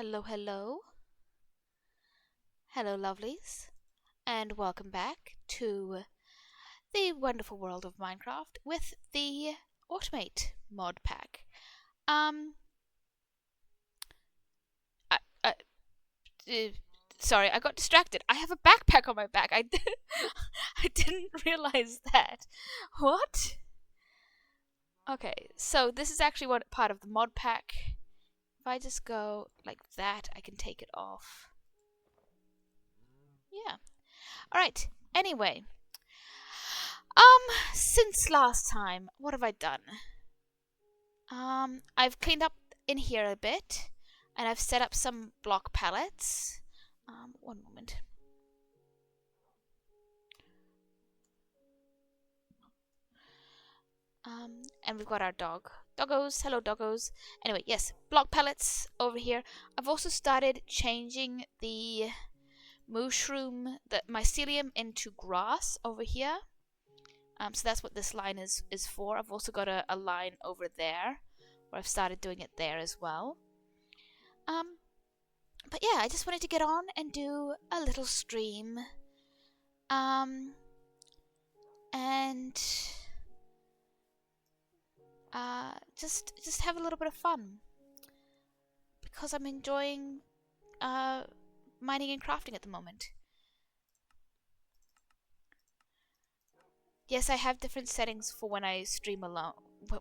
Hello, hello. Hello, lovelies. And welcome back to the wonderful world of Minecraft with the Automate mod pack. Um, I, I, uh, sorry, I got distracted. I have a backpack on my back. I didn't realize that. What? Okay, so this is actually what part of the mod pack. If I just go like that, I can take it off. Yeah. Alright, anyway. Since last time, what have I done? I've cleaned up in here a bit, and I've set up some block pallets. One moment. And we've got our doggos. Hello, doggos. Anyway, yes, block pallets over here. I've also started changing the the mycelium into grass over here. So that's what this line is for. I've also got a line over there where I've started doing it there as well. But yeah, I just wanted to get on and do a little stream. And just have a little bit of fun because I'm enjoying mining and crafting at the moment. Yes, I have different settings for when I stream alone,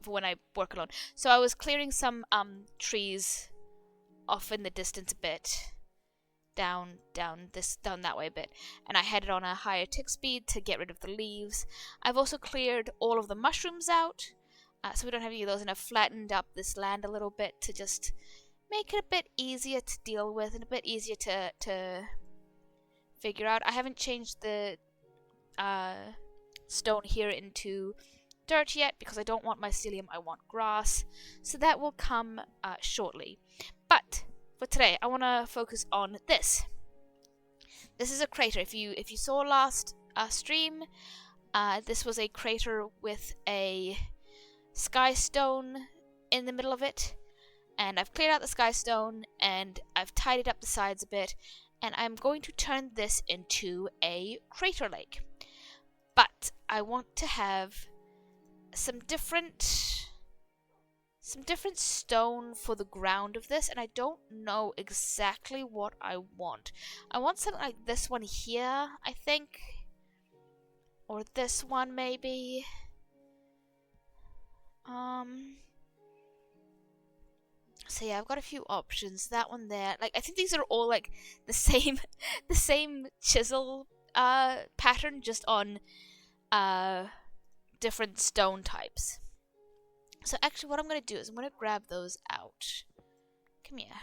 for when I work alone. So I was clearing some trees off in the distance a bit, down that way a bit, and I had it on a higher tick speed to get rid of the leaves. I've also cleared all of the mushrooms out, so we don't have any of those, and I've flattened up this land a little bit to just make it a bit easier to deal with and a bit easier to figure out. I haven't changed the stone here into dirt yet because I don't want mycelium, I want grass, so that will come shortly. But for today, I want to focus on this. This is a crater. If you saw last stream, this was a crater with a sky stone in the middle of it, and I've cleared out the sky stone and I've tidied up the sides a bit, and I'm going to turn this into a crater lake. But I want to have some different stone for the ground of this, and I don't know exactly what I want. I want something like this one here, I think, or this one maybe. So yeah, I've got a few options. That one there, like I think these are all like the same, the same chisel pattern, just on different stone types. So actually what I'm going to do is I'm going to grab those out. Come here.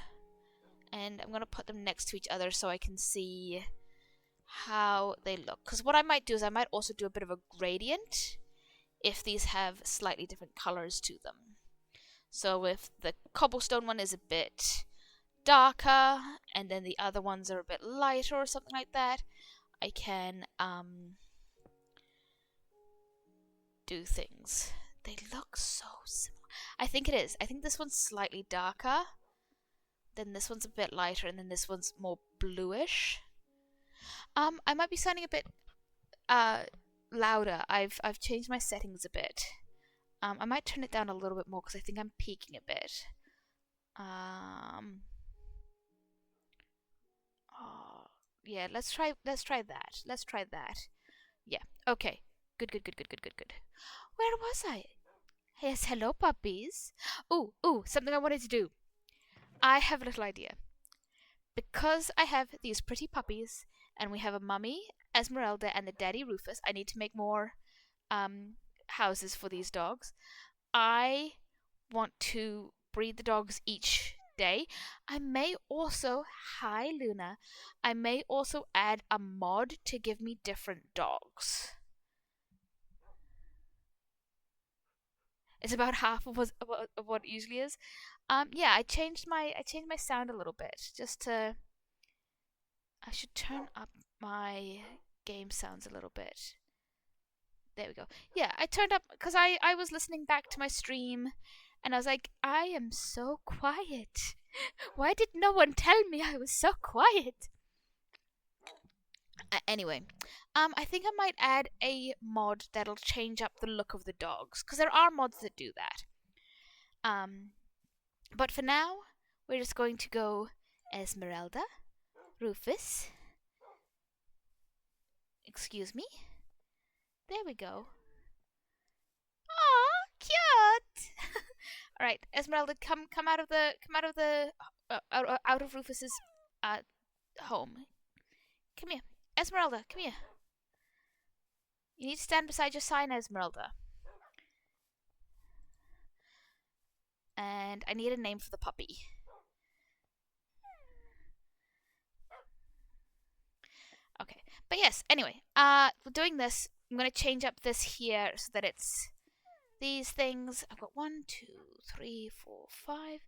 And I'm going to put them next to each other so I can see how they look. Because what I might do is I might also do a bit of a gradient if these have slightly different colors to them. So if the cobblestone one is a bit darker and then the other ones are a bit lighter or something like that, I can do things. They look so similar. I think it is. I think this one's slightly darker. Then this one's a bit lighter, and then this one's more bluish. I might be sounding a bit louder. I've changed my settings a bit. I might turn it down a little bit more because I think I'm peaking a bit. Oh, yeah. Let's try that. Let's try that. Yeah. Okay. Good. Where was I? Yes, hello, puppies. Ooh, something I wanted to do. I have a little idea. Because I have these pretty puppies, and we have a mummy, Esmeralda, and the daddy, Rufus, I need to make more houses for these dogs. I want to breed the dogs each day. I may also, hi Luna, I may also add a mod to give me different dogs. It's about half of what it usually is. Yeah, I changed my sound a little bit just to. I should turn up my game sounds a little bit. There we go. Yeah, I turned up because I was listening back to my stream, and I was like, I am so quiet. Why did no one tell me I was so quiet? Anyway, I think I might add a mod that'll change up the look of the dogs, because there are mods that do that. But for now, we're just going to go Esmeralda, Rufus. Excuse me. There we go. Aw, cute. All right, Esmeralda, come out of Rufus's home. Come here, Esmeralda. Come here. You need to stand beside your sign, Esmeralda. And I need a name for the puppy. Okay, but yes. Anyway, we're doing this. I'm gonna change up this here so that it's these things. I've got 1, 2, 3, 4, 5.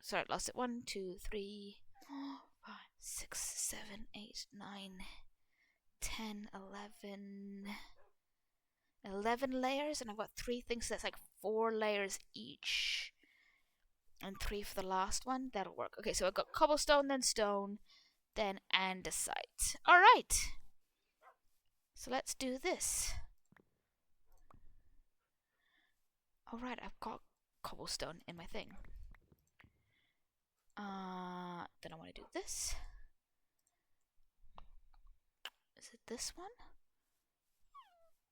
Sorry, I lost it. 1, 2, 3, 4, 5, 6, 7, 8, 9, 10, 11. 11 layers, and I've got 3 things, so that's like 4 layers each. And 3 for the last one. That'll work. Okay, so I've got cobblestone, then stone, then andesite. Alright. So let's do this. Alright, I've got cobblestone in my thing. Then I want to do this. Is it this one?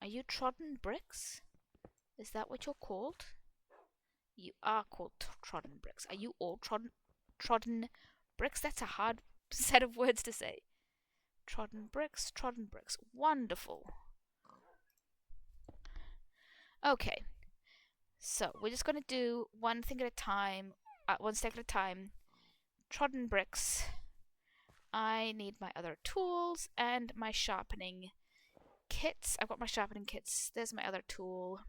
Are you trodden bricks? Is that what you're called? You are called trodden bricks. Are you all trodden bricks? That's a hard set of words to say. Trodden bricks, trodden bricks. Wonderful. Okay. So we're just going to do one thing at a time, one step at a time. Trodden bricks. I need my other tools and my sharpening kits. I've got my sharpening kits. There's my other tool.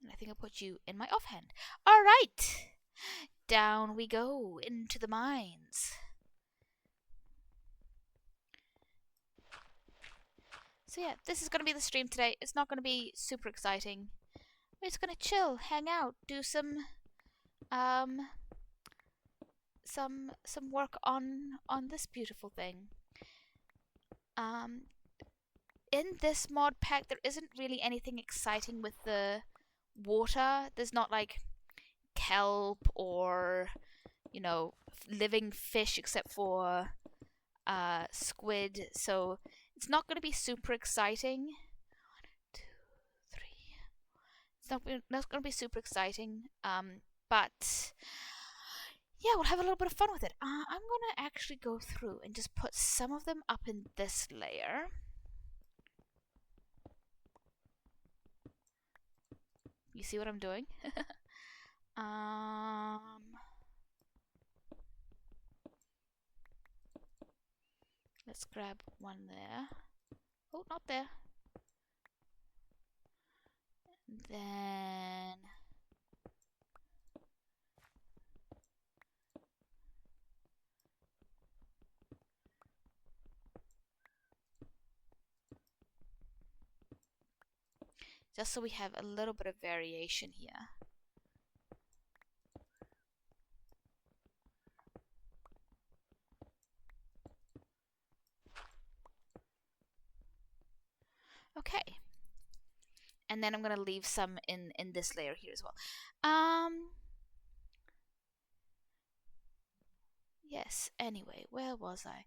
And I think I'll put you in my offhand. Alright! Down we go into the mines. So yeah, this is going to be the stream today. It's not going to be super exciting. We're just going to chill, hang out, do some work on this beautiful thing. In this mod pack, there isn't really anything exciting with the water. There's not like kelp or, you know, living fish except for squid. So it's not going to be super exciting. 1, 2, 3. It's not going to be super exciting. But yeah, we'll have a little bit of fun with it. I'm going to actually go through and just put some of them up in this layer. You see what I'm doing? Let's grab one there. Oh, not there. And then just so we have a little bit of variation here. Okay. And then I'm going to leave some in this layer here as well. Yes, anyway, where was I?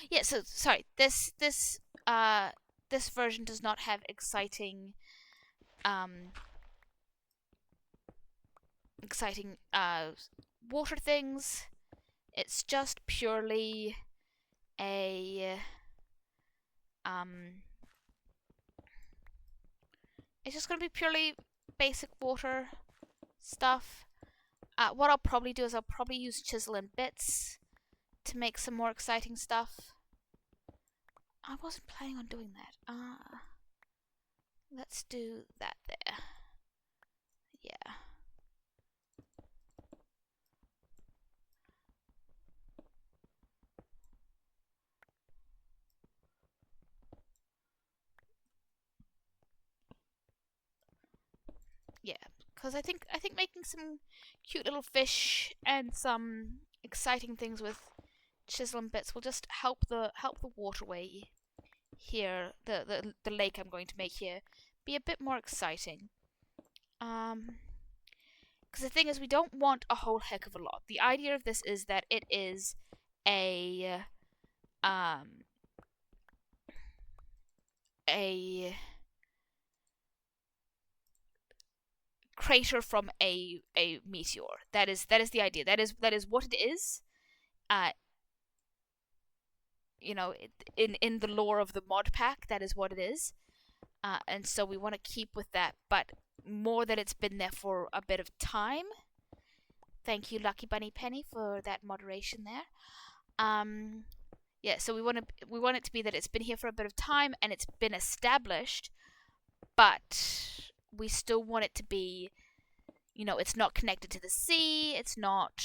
Yeah, so sorry. This version does not have exciting water things. It's just purely a it's just going to be purely basic water stuff. What I'll probably do is I'll probably use chisel and bits to make some more exciting stuff. I wasn't planning on doing that. Let's do that there. Yeah. Yeah, because I think making some cute little fish and some exciting things with chisel and bits will just help the waterway here, the lake I'm going to make here, be a bit more exciting. Because the thing is, we don't want a whole heck of a lot. The idea of this is that it is a um a crater from a meteor. That is the idea. That is what it is. Uh, in the lore of the Modpack, that is what it is. And so we want to keep with that, but more that it's been there for a bit of time. Thank you, Lucky Bunny Penny, for that moderation there. Yeah, so we want it to be that it's been here for a bit of time and it's been established, but we still want it to be, it's not connected to the sea. It's not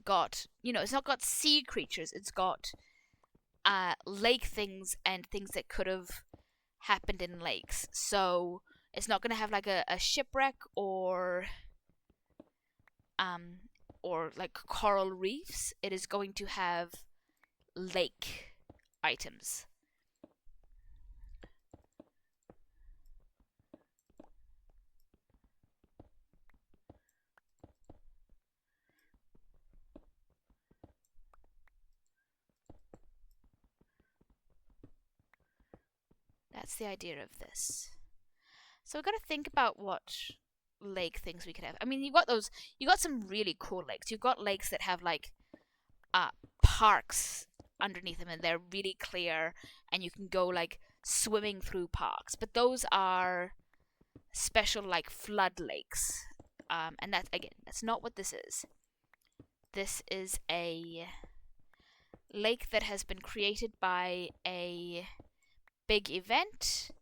got, it's not got sea creatures. It's got lake things and things that could have happened in lakes. So it's not going to have like a shipwreck or like coral reefs. It is going to have lake items. That's the idea of this. So we've got to think about what lake things we could have. I mean, you got some really cool lakes. You've got lakes that have like parks underneath them and they're really clear and you can go like swimming through parks. But those are special like flood lakes. And that's not what this is. This is a lake that has been created by a big event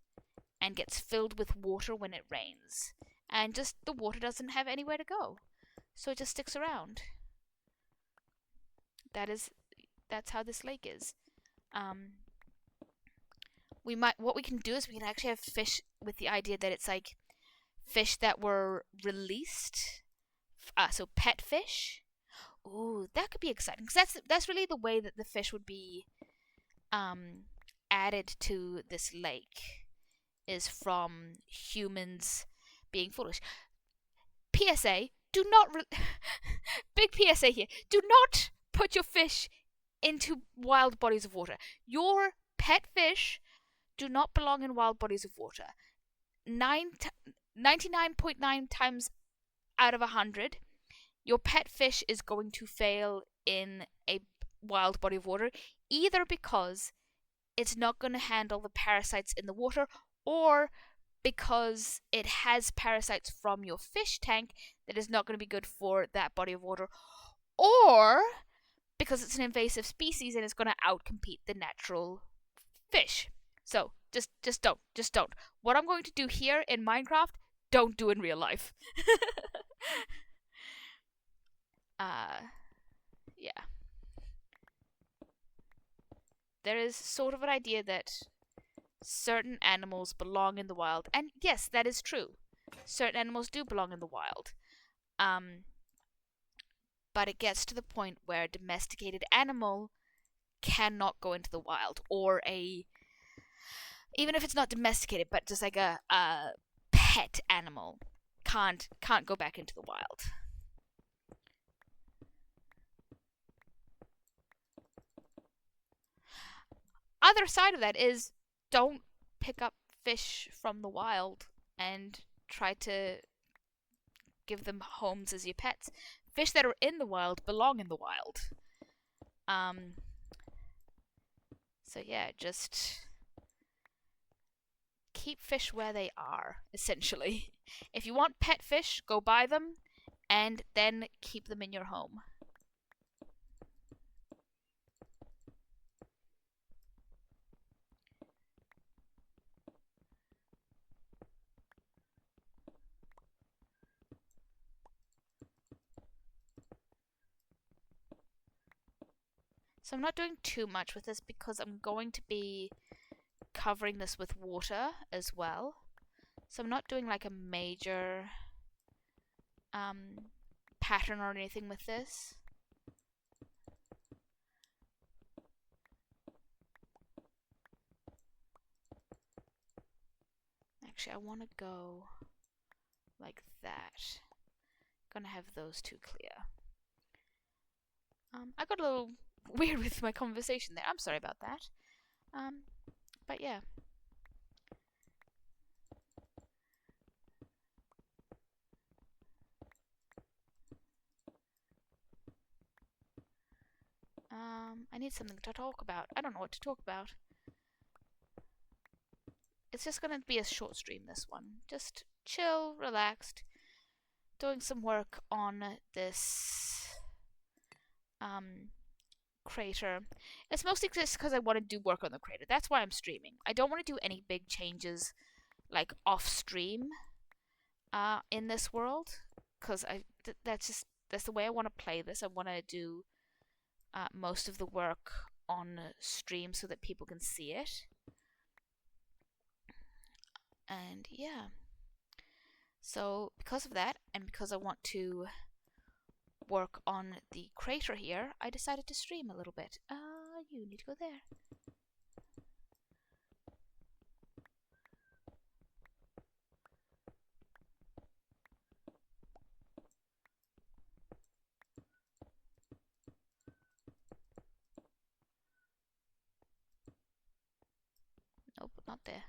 and gets filled with water when it rains. And just the water doesn't have anywhere to go. So it just sticks around. That's how this lake is. What we can do is we can actually have fish with the idea that it's like fish that were released. So pet fish. Ooh, that could be exciting because that's really the way that the fish would be added to this lake, is from humans being foolish. PSA: do not big PSA here. Do not put your fish into wild bodies of water. Your pet fish do not belong in wild bodies of water. 99.9 times out of 100, your pet fish is going to fail in a wild body of water, either because it's not going to handle the parasites in the water, or because it has parasites from your fish tank that is not going to be good for that body of water, or because it's an invasive species and it's going to outcompete the natural fish. So just don't. What I'm going to do here in Minecraft, don't do in real life. Yeah. There is sort of an idea that certain animals belong in the wild, and yes, that is true. Certain animals do belong in the wild. But it gets to the point where a domesticated animal cannot go into the wild, or even if it's not domesticated, but just like a pet animal can't go back into the wild. Other side of that is, don't pick up fish from the wild and try to give them homes as your pets. Fish that are in the wild belong in the wild. So yeah, just keep fish where they are, essentially. If you want pet fish, go buy them and then keep them in your home. So I'm not doing too much with this because I'm going to be covering this with water as well. So I'm not doing like a major pattern or anything with this. Actually, I want to go like that. Gonna have those two clear. I got a little weird with my conversation there. I'm sorry about that. But yeah. I need something to talk about. I don't know what to talk about. It's just gonna be a short stream, this one. Just chill, relaxed, doing some work on this crater. It's mostly just because I want to do work on the crater. That's why I'm streaming. I don't want to do any big changes like off stream in this world, because that's the way I want to play this. I want to do most of the work on stream so that people can see it. And yeah, so because of that, and because I want to work on the crater here, I decided to stream a little bit. You need to go there. Nope, not there.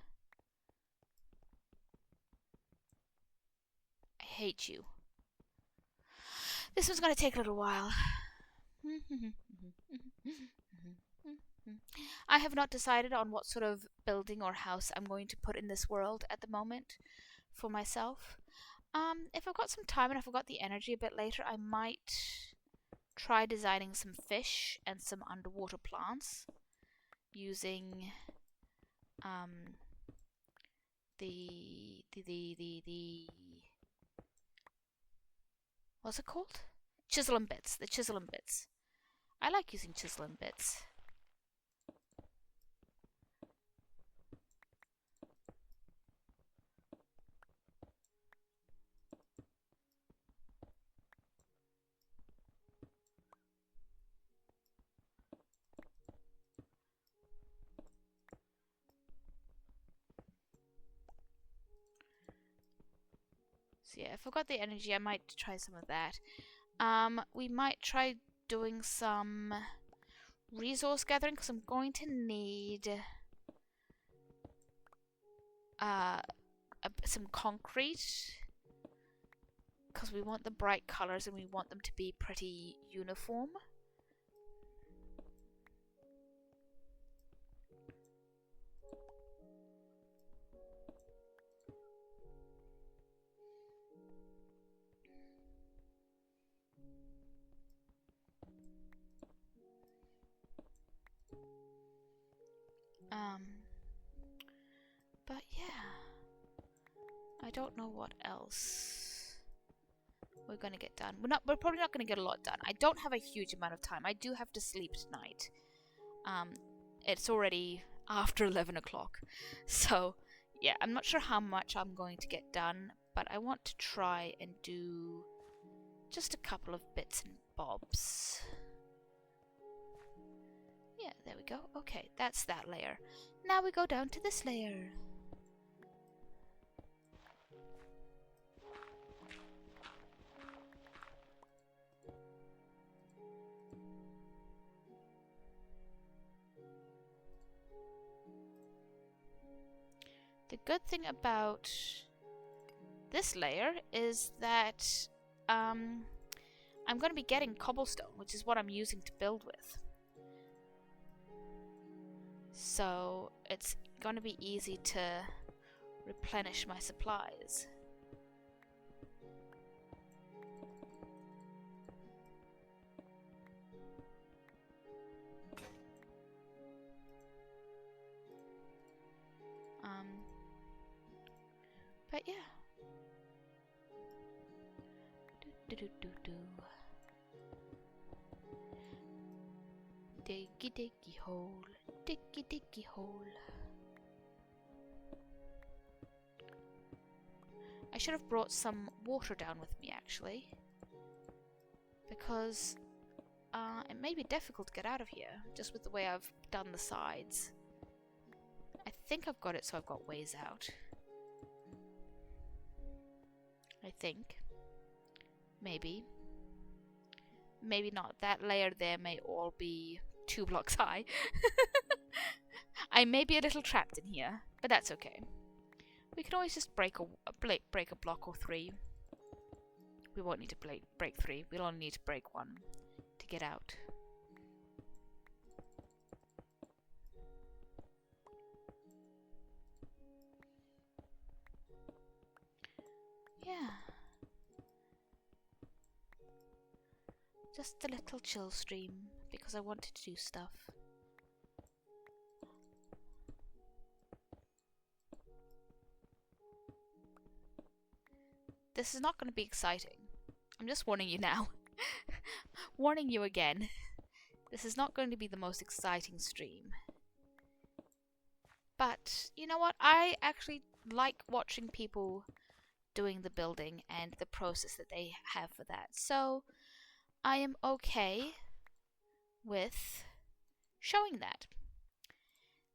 I hate you. This one's gonna take a little while. I have not decided on what sort of building or house I'm going to put in this world at the moment for myself. If I've got some time and if I've got the energy a bit later, I might try designing some fish and some underwater plants using the what's it called? Chisel and bits. The chisel and bits. I like using chisel and bits. So yeah, if I've got the energy, I might try some of that. We might try doing some resource gathering because I'm going to need some concrete because we want the bright colors and we want them to be pretty uniform. But yeah, I don't know what else we're gonna get done. We're probably not gonna get a lot done. I don't have a huge amount of time. I do have to sleep tonight. It's already after 11 o'clock. So yeah, I'm not sure how much I'm going to get done, but I want to try and do just a couple of bits and bobs. Yeah, there we go. Okay, that's that layer. Now we go down to this layer. The good thing about this layer is that I'm going to be getting cobblestone, which is what I'm using to build with. So it's going to be easy to replenish my supplies. But yeah. Diggy diggy hole, diggy diggy hole. should have brought some water down with me, actually. Because it may be difficult to get out of here, just with the way I've done the sides. I think I've got it so I've got ways out. I think. Maybe. Maybe not. That layer there may all be 2 blocks high. I may be a little trapped in here, but that's okay. We can always just break a block or 3. We won't need to break 3. We'll only need to break 1 to get out. Yeah. Just a little chill stream because I wanted to do stuff. This is not going to be exciting. I'm just warning you now. Warning you again. This is not going to be the most exciting stream. But, you know what? I actually like watching people doing the building and the process that they have for that. So, I am okay with showing that.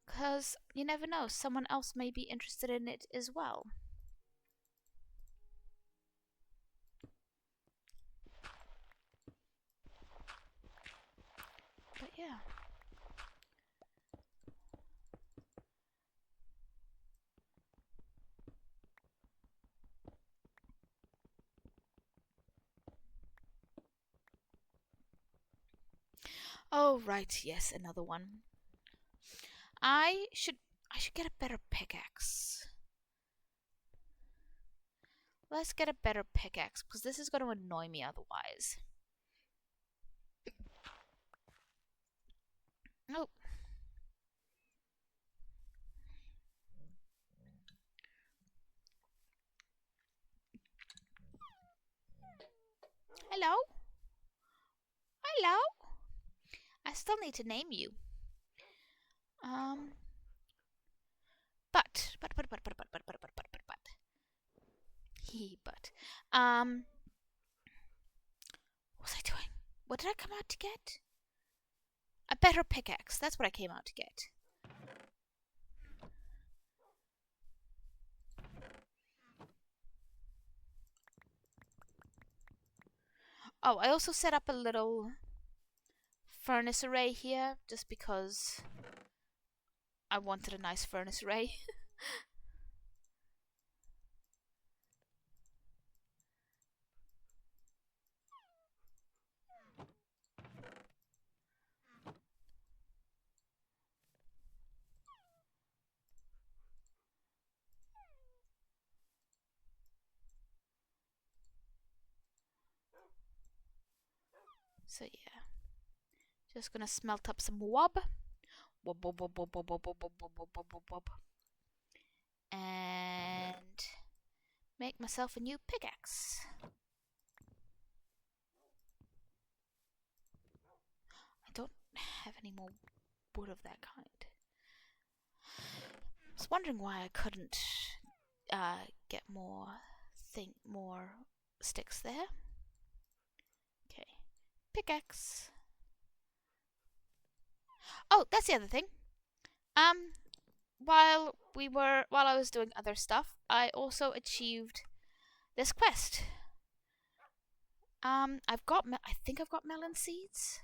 Because you never know, someone else may be interested in it as well. But yeah. Oh right, yes, another one. I should get a better pickaxe. Let's get a better pickaxe because this is going to annoy me otherwise. Oh. Hello? Hello? I still need to name you. But. What was I doing? What did I come out to get? A better pickaxe. That's what I came out to get. Oh, I also set up a little furnace array here just because I wanted a nice furnace array. So yeah, just gonna smelt up some wob. Wob, wob, wob, wob, wob, wob, wob, wob, wob, wob, wob, wob. And make myself a new pickaxe. I don't have any more wood of that kind. I was wondering why I couldn't get more sticks there. Okay, pickaxe. Oh, that's the other thing. While I was doing other stuff, I also achieved this quest. I think I've got melon seeds.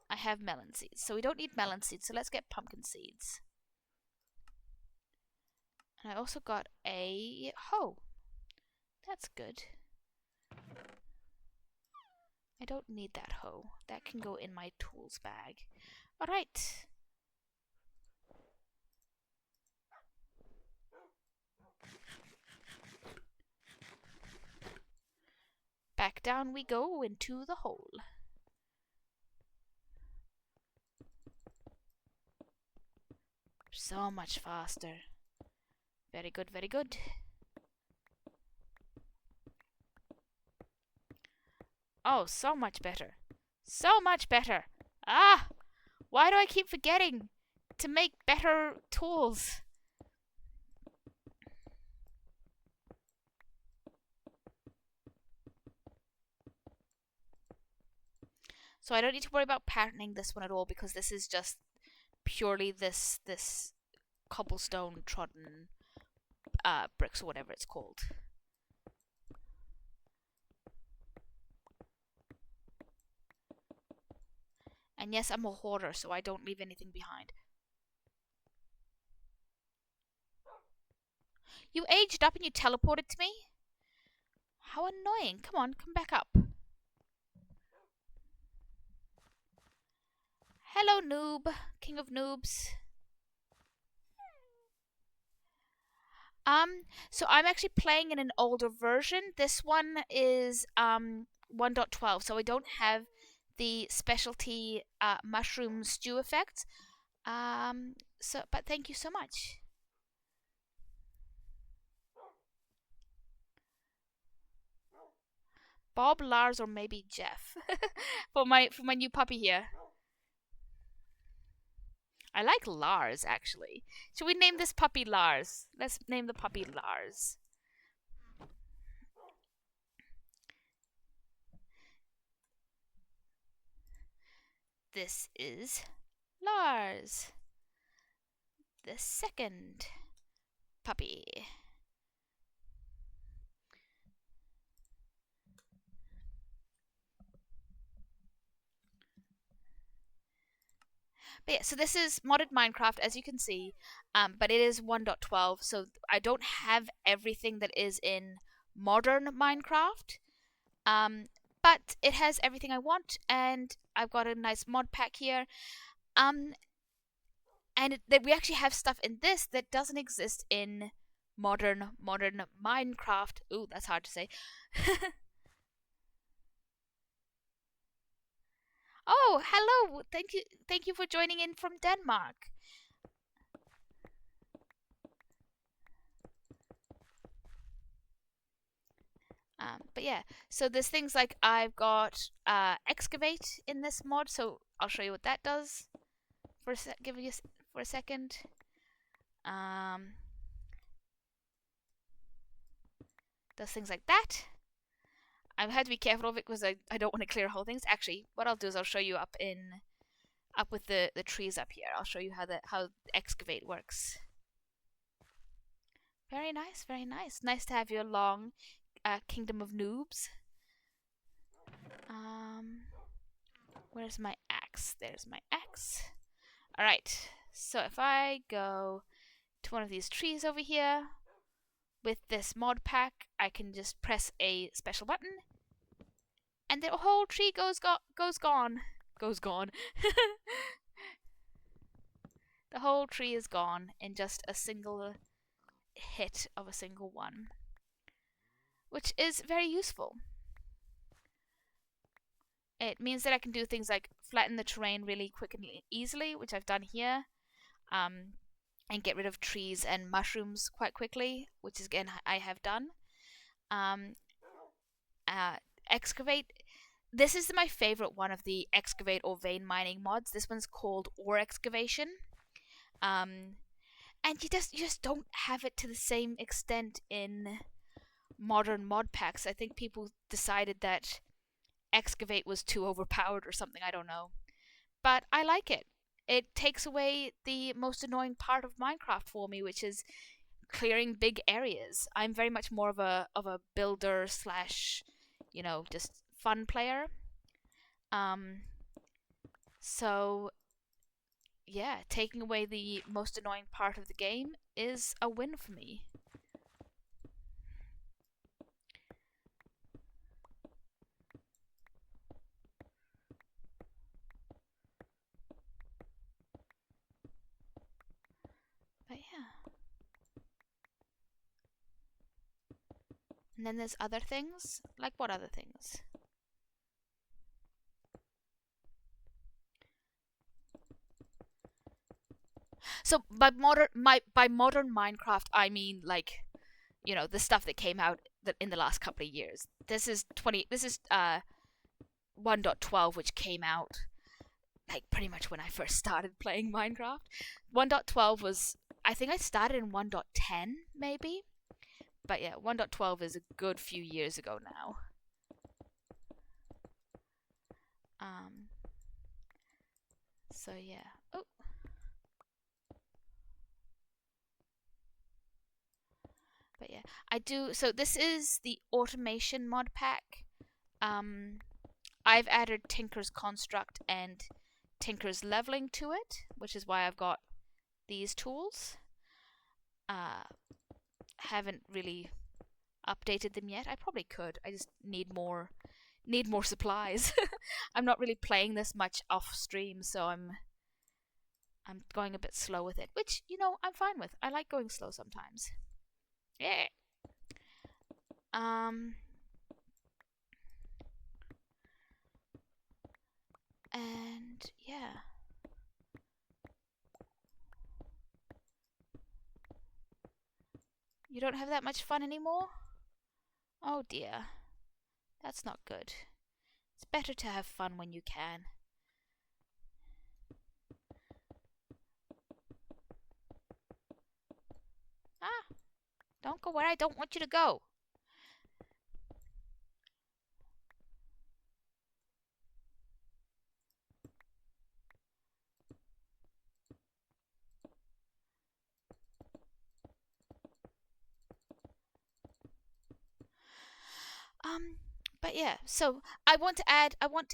I have melon seeds, so we don't need melon seeds, so let's get pumpkin seeds. And I also got a hoe. That's good. I don't need that hoe. That can go in my tools bag. Alright. Back down we go into the hole. So much faster. Very good, very good. Oh, so much better. So much better. Ah! Why do I keep forgetting to make better tools? So I don't need to worry about patterning this one at all, because this is just purely this cobblestone trodden bricks, or whatever it's called. And yes, I'm a hoarder, so I don't leave anything behind. You aged up and you teleported to me? How annoying. Come on, come back up. Hello, noob. King of noobs. So I'm actually playing in an older version. This one is 1.12, so I don't have the specialty mushroom stew effect. But thank you so much. Bob, Lars, or maybe Jeff for my new puppy here. I like Lars, actually. Should we name this puppy Lars? Let's name the puppy Lars. This is Lars, the second puppy. But yeah, so this is modded Minecraft, as you can see, but it is 1.12, so I don't have everything that is in modern Minecraft, but it has everything I want, and I've got a nice mod pack here, and we actually have stuff in this that doesn't exist in modern Minecraft. Ooh, that's hard to say. Oh, hello! Thank you for joining in from Denmark. But yeah, so there's things like I've got excavate in this mod, so I'll show you what that does. Give you for a second. Does things like that. I've had to be careful of it because I don't want to clear whole things. Actually, what I'll do is I'll show you up with the trees up here. I'll show you how excavate works. Very nice, very nice. Nice to have you along, Kingdom of Noobs. Where's my axe? There's my axe. Alright, so if I go to one of these trees over here, with this mod pack, I can just press a special button, and the whole tree goes gone. Goes gone. The whole tree is gone in just a single hit of a single one, which is very useful. It means that I can do things like flatten the terrain really quick and easily, which I've done here, and get rid of trees and mushrooms quite quickly, which is again I have done. Excavate. This is my favorite one of the excavate or vein mining mods. This one's called ore excavation. And you just don't have it to the same extent in modern mod packs. I think people decided that excavate was too overpowered or something, I don't know. But I like it. It takes away the most annoying part of Minecraft for me, which is clearing big areas. I'm very much more of a builder slash, just fun player. So yeah, taking away the most annoying part of the game is a win for me. But yeah. And then there's other things. Like what other things? So by modern Minecraft, I mean like, the stuff that came out in the last couple of years. This is 1.12, which came out like pretty much when I first started playing Minecraft. 1.12 was, I think I started in 1.10 maybe. But yeah, 1.12 is a good few years ago now. So yeah. Oh. But yeah, I do. So this is the Automation mod pack. Um, I've added Tinker's construct and Tinker's leveling to it, which is why I've got these tools. Haven't really updated them yet. I probably could. I just need more supplies. I'm not really playing this much off stream, so I'm going a bit slow with it, which I'm fine with. I like going slow sometimes. Yeah. And yeah. You don't have that much fun anymore? Oh dear. That's not good. It's better to have fun when you can. Ah, don't go where I don't want you to go. But yeah, so I want to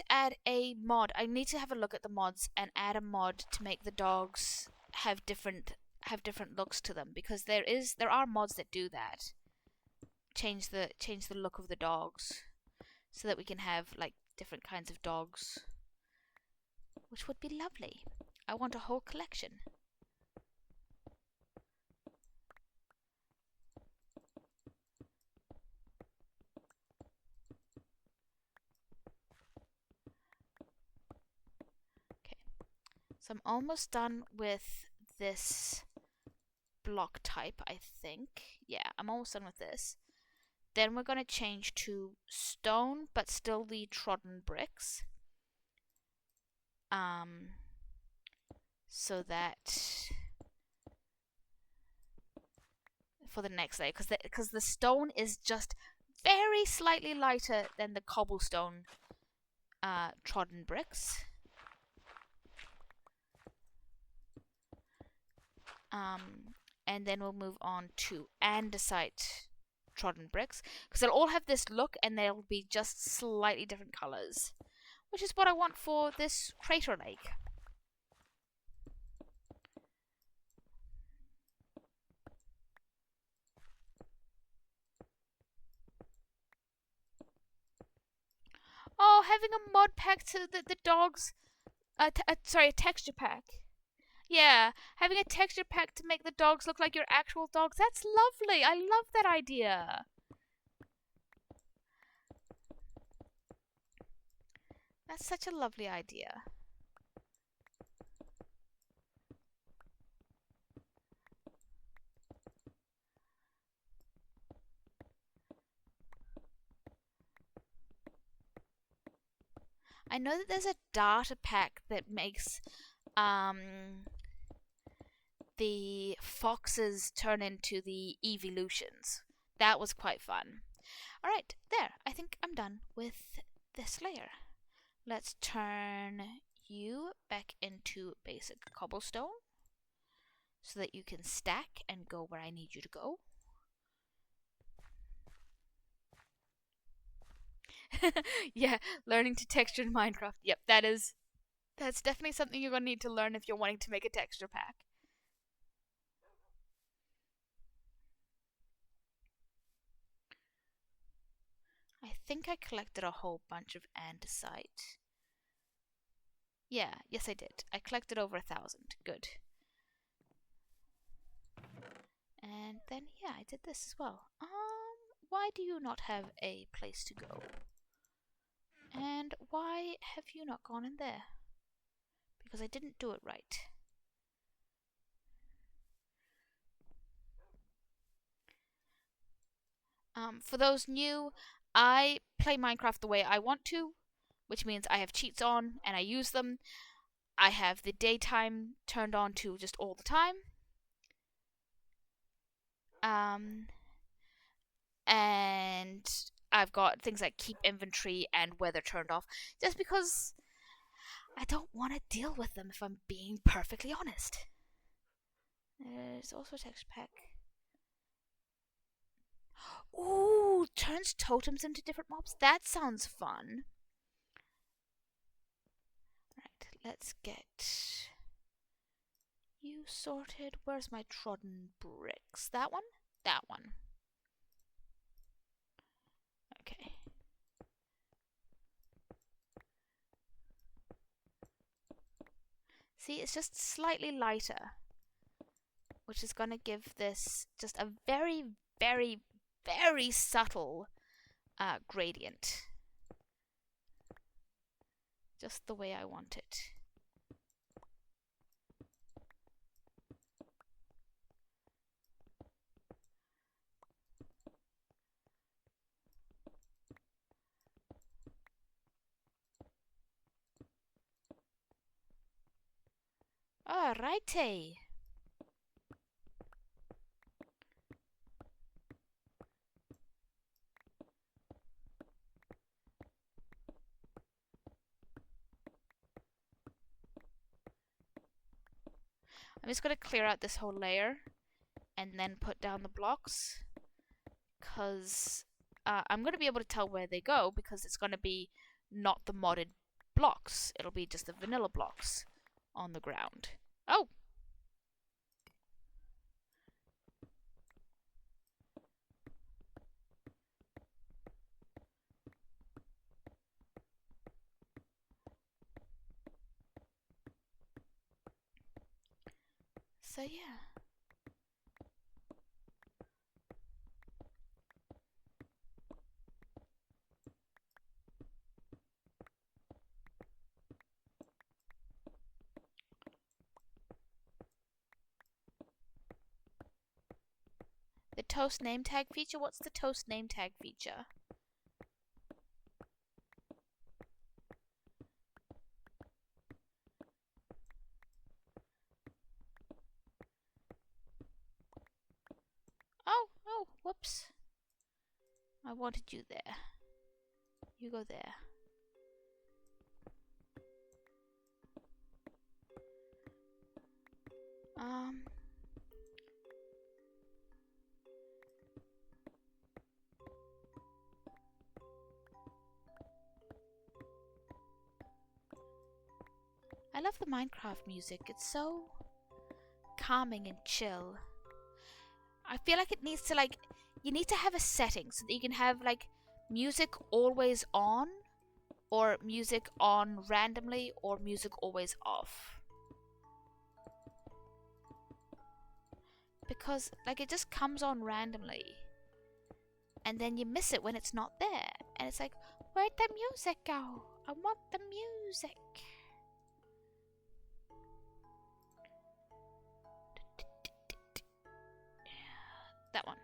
add a mod. I need to have a look at the mods and add a mod to make the dogs have different looks to them, because there are mods that do that. Change the look of the dogs so that we can have like different kinds of dogs, which would be lovely. I want a whole collection. Okay. So I'm almost done with this block type, I think. Yeah, I'm almost done with this. Then we're going to change to stone, but still the trodden bricks. So that for the next layer, because the stone is just very slightly lighter than the cobblestone trodden bricks. And then we'll move on to andesite trodden bricks, because they'll all have this look and they'll be just slightly different colors, which is what I want for this crater lake. Oh, having a mod pack to the dogs. Sorry, a texture pack. Yeah, having a texture pack to make the dogs look like your actual dogs. That's lovely. I love that idea. That's such a lovely idea. I know that there's a data pack that makes the foxes turn into the evolutions. That was quite fun. Alright, there. I think I'm done with this layer. Let's turn you back into basic cobblestone so that you can stack and go where I need you to go. Yeah, learning to texture in Minecraft. Yep, that's definitely something you're going to need to learn if you're wanting to make a texture pack. I think I collected a whole bunch of andesite. Yeah, yes I did. I collected over 1,000. Good. And then yeah, I did this as well. Why do you not have a place to go? And why have you not gone in there? Because I didn't do it right. For those new, I play Minecraft the way I want to, which means I have cheats on and I use them. I have the daytime turned on to just all the time. And I've got things like keep inventory and weather turned off, just because I don't want to deal with them if I'm being perfectly honest. There's also a text pack. Ooh, turns totems into different mobs. That sounds fun. Right, let's get you sorted. Where's my trodden bricks? That one? That one. Okay. See, it's just slightly lighter, which is going to give this just a very, very, very subtle gradient. Just the way I want it. Alrighty. I'm just going to clear out this whole layer and then put down the blocks, because I'm going to be able to tell where they go, because it's going to be not the modded blocks. It'll be just the vanilla blocks on the ground. Oh! So yeah. The toast name tag feature? What's the toast name tag feature? Oh, whoops. I wanted you there. You go there. I love the Minecraft music. It's so calming and chill. I feel like it needs to, like, you need to have a setting so that you can have, like, music always on, or music on randomly, or music always off. Because, like, it just comes on randomly, and then you miss it when it's not there. And it's like, where'd the music go? I want the music. That one.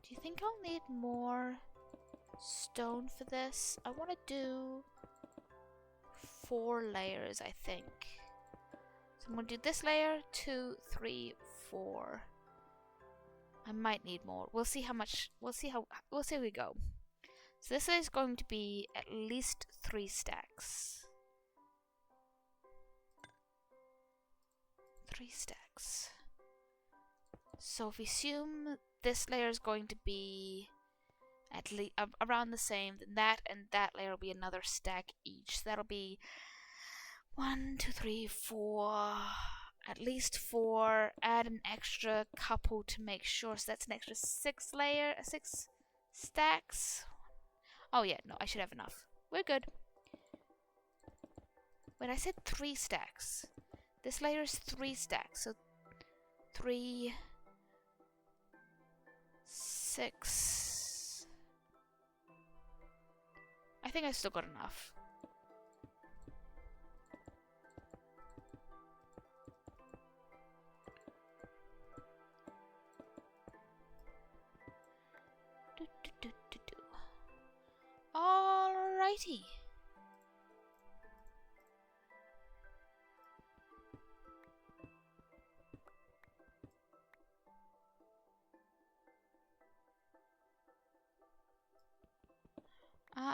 Do you think I'll need more stone for this? I want to do 4 layers, I think. So I'm going to do this layer, 2, 3, 4. I might need more. We'll see how much. We'll see how we go. So this is going to be at least 3 stacks. 3 stacks. So if we assume this layer is going to be at least around the same, then that and that layer will be another stack each. So that'll be 1, 2, 3, 4. At least 4. Add an extra couple to make sure. So that's an extra 6 stacks. Oh yeah, no, I should have enough. We're good. Wait, I said 3 stacks. This layer is 3 stacks. So 3, 6. I think I still got enough. Alrighty.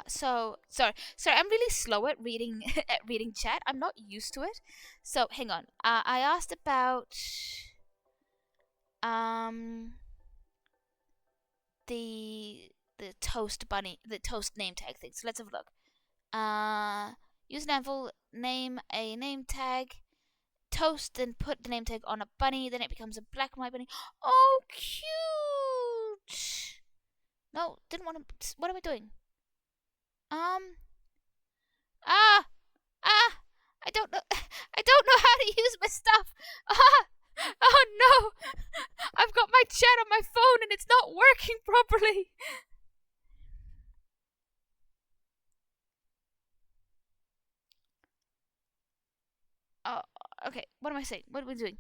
Sorry, I'm really slow at reading at reading chat. I'm not used to it. So hang on. I asked about um the toast bunny, the toast name tag thing. So let's have a look. Use an anvil, name a name tag, toast, then put the name tag on a bunny, then it becomes a black and white bunny. Oh, cute! No, didn't want to. What am I doing? Um. Ah! Ah! I don't know. I don't know how to use my stuff. Ah! Oh no! I've got my chat on my phone and it's not working properly. Oh, okay. What am I saying? What are we doing?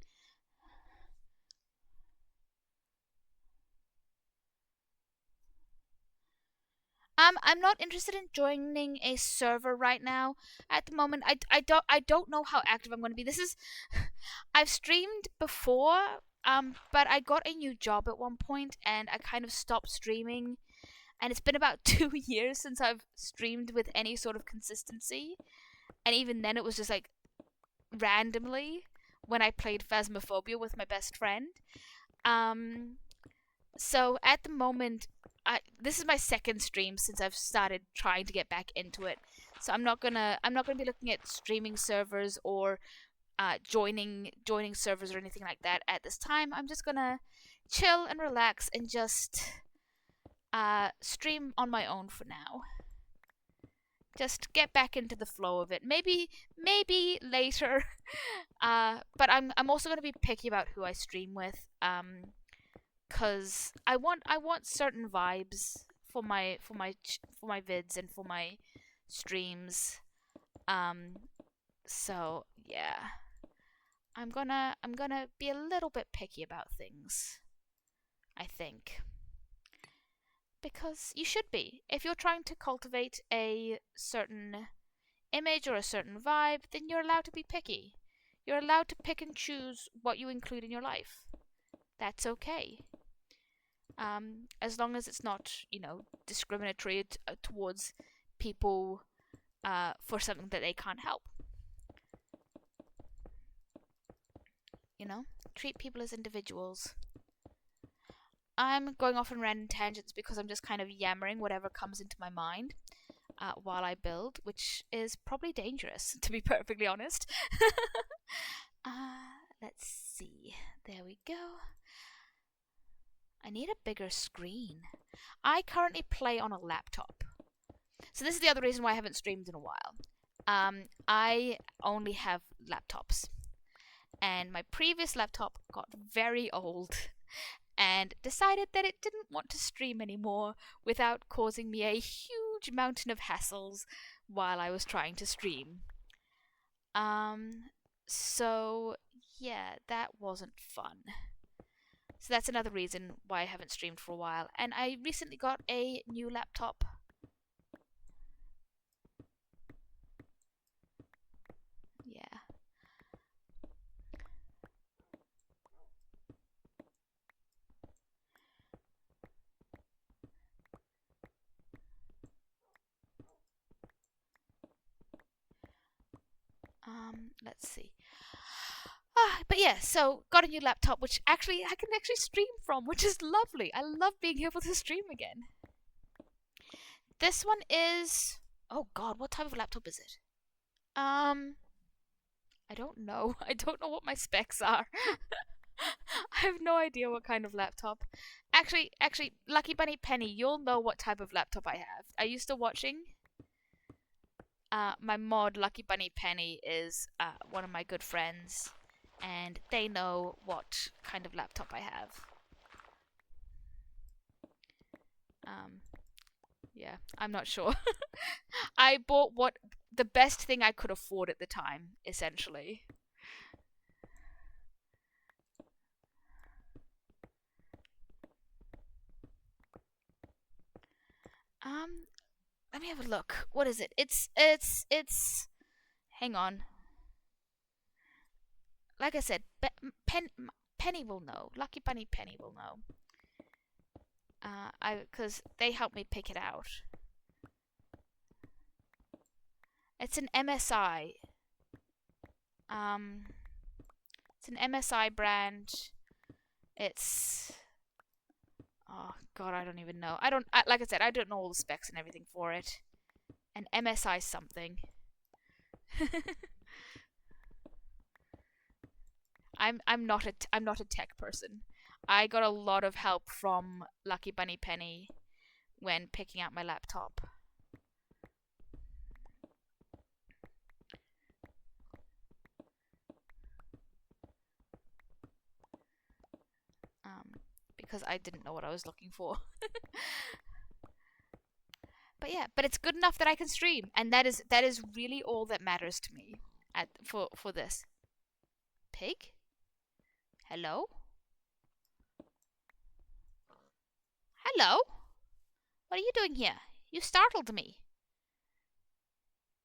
I'm not interested in joining a server right now. At the moment, I don't know how active I'm going to be. This is, I've streamed before, but I got a new job at one point, and I kind of stopped streaming. And it's been about 2 years since I've streamed with any sort of consistency, and even then, it was just like randomly when I played Phasmophobia with my best friend. Um, so at the moment, this is my second stream since I've started trying to get back into it. So I'm not gonna be looking at streaming servers or joining servers or anything like that at this time. I'm just gonna chill and relax and just stream on my own for now. Just get back into the flow of it. Maybe later. But I'm also gonna be picky about who I stream with. Cause I want certain vibes for my vids and for my streams. Um, so yeah, I'm gonna be a little bit picky about things. I think because you should be if you're trying to cultivate a certain image or a certain vibe, then you're allowed to be picky. You're allowed to pick and choose what you include in your life. That's okay. As long as it's not, discriminatory towards people for something that they can't help. You know, treat people as individuals. I'm going off on random tangents because I'm just kind of yammering whatever comes into my mind while I build, which is probably dangerous, to be perfectly honest. Let's see. There we go. I need a bigger screen. I currently play on a laptop. So this is the other reason why I haven't streamed in a while. I only have laptops. And my previous laptop got very old and decided that it didn't want to stream anymore without causing me a huge mountain of hassles while I was trying to stream. So yeah, that wasn't fun. So that's another reason why I haven't streamed for a while. And I recently got a new laptop. Yeah. Let's see. But yeah, so got a new laptop, which actually I can actually stream from, which is lovely. I love being able to stream again. This one is, oh god, what type of laptop is it? I don't know. I don't know what my specs are. I have no idea what kind of laptop. Actually, Lucky Bunny Penny, you'll know what type of laptop I have. Are you still watching? My mod Lucky Bunny Penny is one of my good friends, and they know what kind of laptop I have. Yeah, I'm not sure. I bought the best thing I could afford at the time, essentially. Let me have a look. What is it? It's. Hang on. Like I said, Penny will know. Lucky Bunny Penny will know. Because they helped me pick it out. It's an MSI. It's an MSI brand. It's oh god, I don't even know. Like I said, I don't know all the specs and everything for it. An MSI something. I'm not a tech person. I got a lot of help from Lucky Bunny Penny when picking out my laptop. Because I didn't know what I was looking for. But yeah, but it's good enough that I can stream, and that is really all that matters to me for this. Pig? Hello? Hello? What are you doing here? You startled me.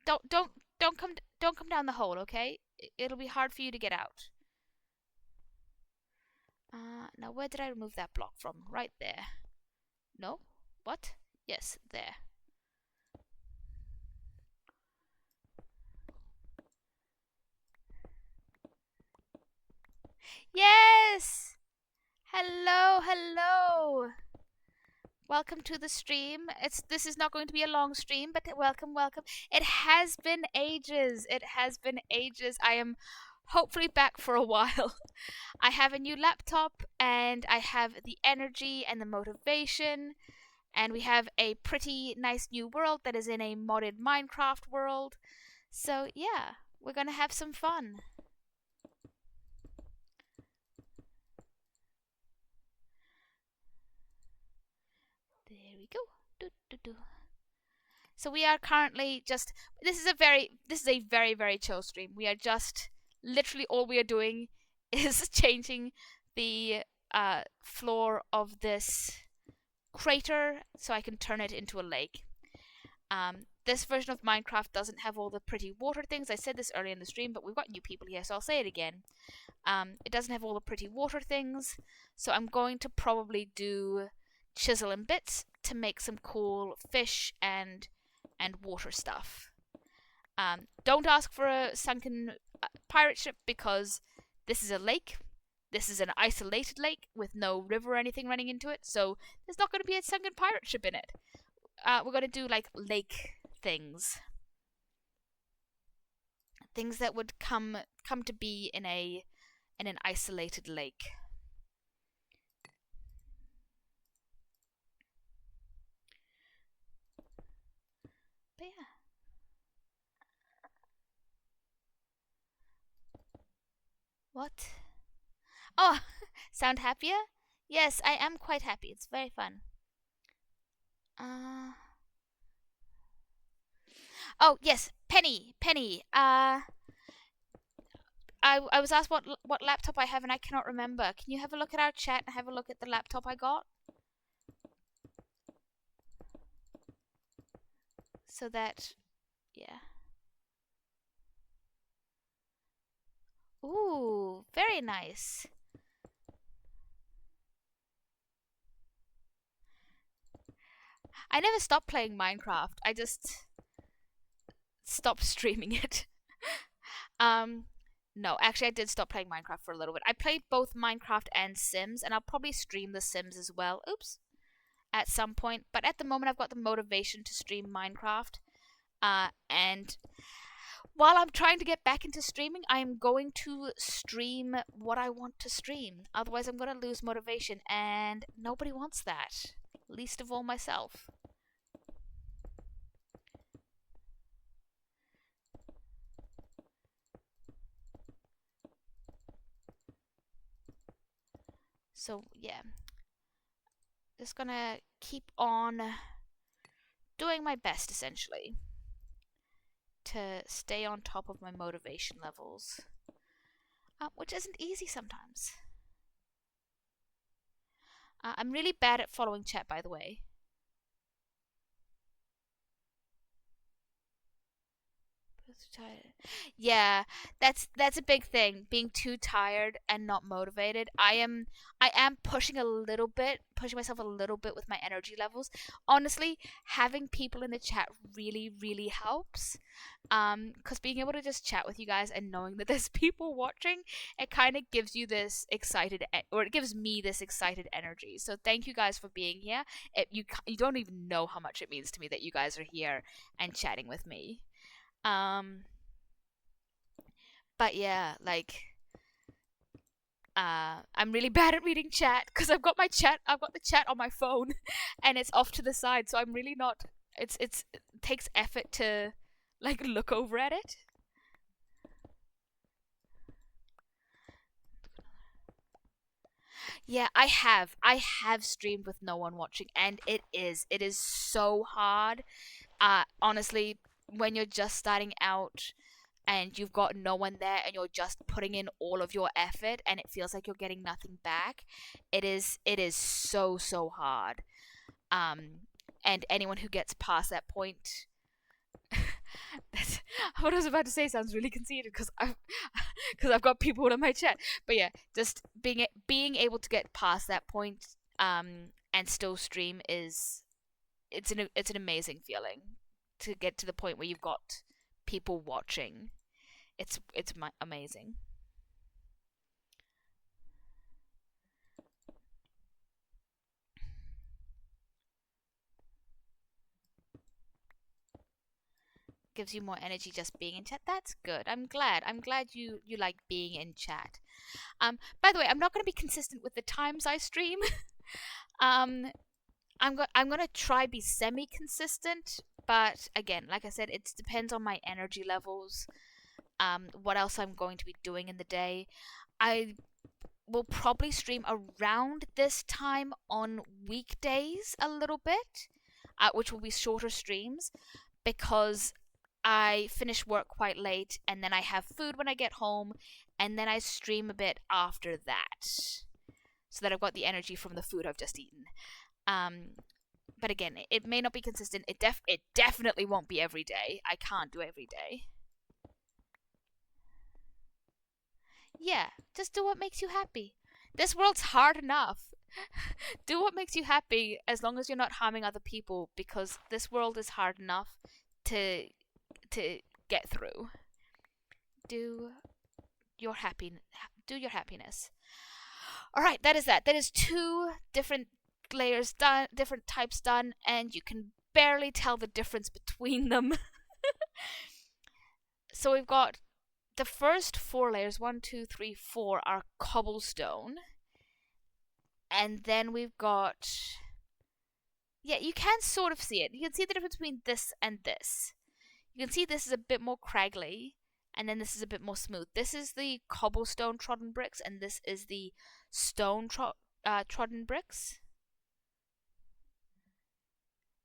Don't don't don't come down the hole, okay? It'll be hard for you to get out. Now where did I remove that block from? Right there. No? What? Yes, there. Yes! Hello, hello. Welcome to the stream. This is not going to be a long stream, but welcome, welcome. It has been ages. It has been ages. I am hopefully back for a while. I have a new laptop and I have the energy and the motivation, and we have a pretty nice new world that is in a modded Minecraft world. So yeah, we're gonna have some fun. There we go. Do, do, do. So we are currently just. This is a very very chill stream. We are just literally all we are doing is changing the floor of this crater so I can turn it into a lake. This version of Minecraft doesn't have all the pretty water things. I said this earlier in the stream, but we've got new people here, so I'll say it again. It doesn't have all the pretty water things, so I'm going to probably do chisel and bits to make some cool fish and water stuff. Don't ask for a sunken pirate ship because this is a lake. This is an isolated lake with no river or anything running into it, so there's not going to be a sunken pirate ship in it. We're going to do like lake things. Things that would come to be in an isolated lake. But yeah. What? Oh, sound happier? Yes, I am quite happy. It's very fun. Oh, yes, Penny. I was asked what laptop I have and I cannot remember. Can you have a look at our chat and have a look at the laptop I got? So that, yeah. Ooh, very nice. I never stopped playing Minecraft. I just stopped streaming it. No, actually I did stop playing Minecraft for a little bit. I played both Minecraft and Sims, and I'll probably stream The Sims as well. Oops. At some point, but at the moment I've got the motivation to stream Minecraft. And while I'm trying to get back into streaming, I am going to stream what I want to stream. Otherwise, I'm going to lose motivation, and nobody wants that. Least of all myself. So, yeah. Just gonna keep on doing my best, essentially, to stay on top of my motivation levels. Which isn't easy sometimes. I'm really bad at following chat, by the way. Tired. Yeah, that's a big thing. Being too tired and not motivated. I am pushing myself a little bit with my energy levels. Honestly, having people in the chat really, really helps. Because being able to just chat with you guys and knowing that there's people watching, it kind of gives you this or it gives me this excited energy. So thank you guys for being here. You don't even know how much it means to me that you guys are here and chatting with me. Um, but yeah, like I'm really bad at reading chat because I've got the chat on my phone, and it's off to the side, so I'm really not. It takes effort to like look over at it. Yeah, I have streamed with no one watching, and it is so hard. Honestly, when you're just starting out and you've got no one there and you're just putting in all of your effort and it feels like you're getting nothing back, it is so hard. Um, and anyone who gets past that point, that's, what I was about to say sounds really conceited because I've got people in my chat. But yeah, just being able to get past that point, and still stream it's an amazing feeling to get to the point where you've got people watching. It's amazing. Gives you more energy just being in chat. That's good. I'm glad you like being in chat. By the way, I'm not going to be consistent with the times I stream. um I'm gonna try be semi consistent, but again, like I said, it depends on my energy levels. What else I'm going to be doing in the day. I will probably stream around this time on weekdays a little bit, which will be shorter streams because I finish work quite late and then I have food when I get home and then I stream a bit after that so that I've got the energy from the food I've just eaten. Um, but again, it may not be consistent. It definitely won't be every day. I can't do every day. Yeah, just do what makes you happy. This world's hard enough. Do what makes you happy as long as you're not harming other people because this world is hard enough to to get through. Do your happy do your happiness. All right, that is that. That is two different layers done, different types done, and you can barely tell the difference between them. So we've got the first four layers, one, two, three, four, are cobblestone. And then we've got. Yeah, you can sort of see it. You can see the difference between this and this. You can see this is a bit more craggly, and then this is a bit more smooth. This is the cobblestone trodden bricks, and this is the trodden bricks.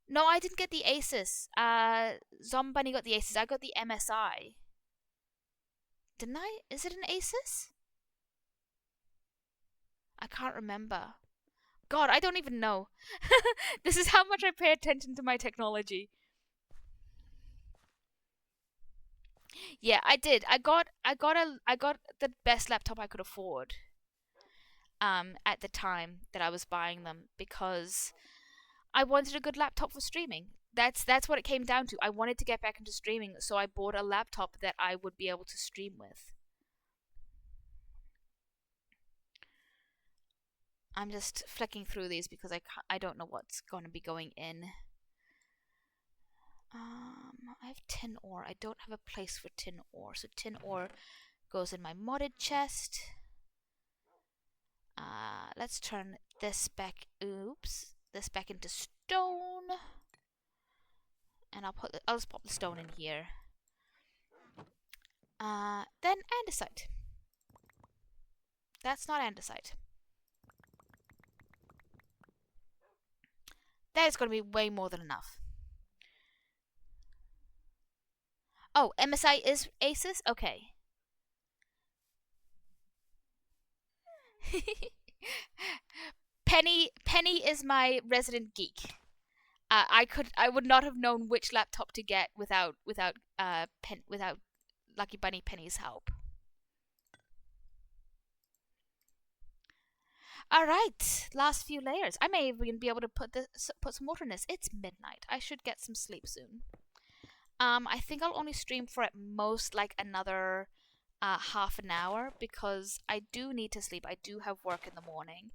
No, I didn't get the Asus. Zombunny got the Asus. I got the MSI. Didn't I? Is it an Asus? I can't remember. God, I don't even know. This is how much I pay attention to my technology. Yeah, I did. I got the best laptop I could afford. At the time that I was buying them because I wanted a good laptop for streaming. That's what it came down to. I wanted to get back into streaming, so I bought a laptop that I would be able to stream with. I'm just flicking through these because I don't know what's going to be going in. I have tin ore. I don't have a place for tin ore, so tin ore goes in my modded chest. Let's turn this back. Oops, this back into stone, and I'll just pop the stone in here. Then andesite. That's not andesite. That is going to be way more than enough. Oh, MSI is Asus? Okay. Penny is my resident geek. I would not have known which laptop to get without Lucky Bunny Penny's help. All right, last few layers. I may even be able to put some water in this. It's midnight. I should get some sleep soon. I think I'll only stream for at most like another half an hour because I do need to sleep. I do have work in the morning.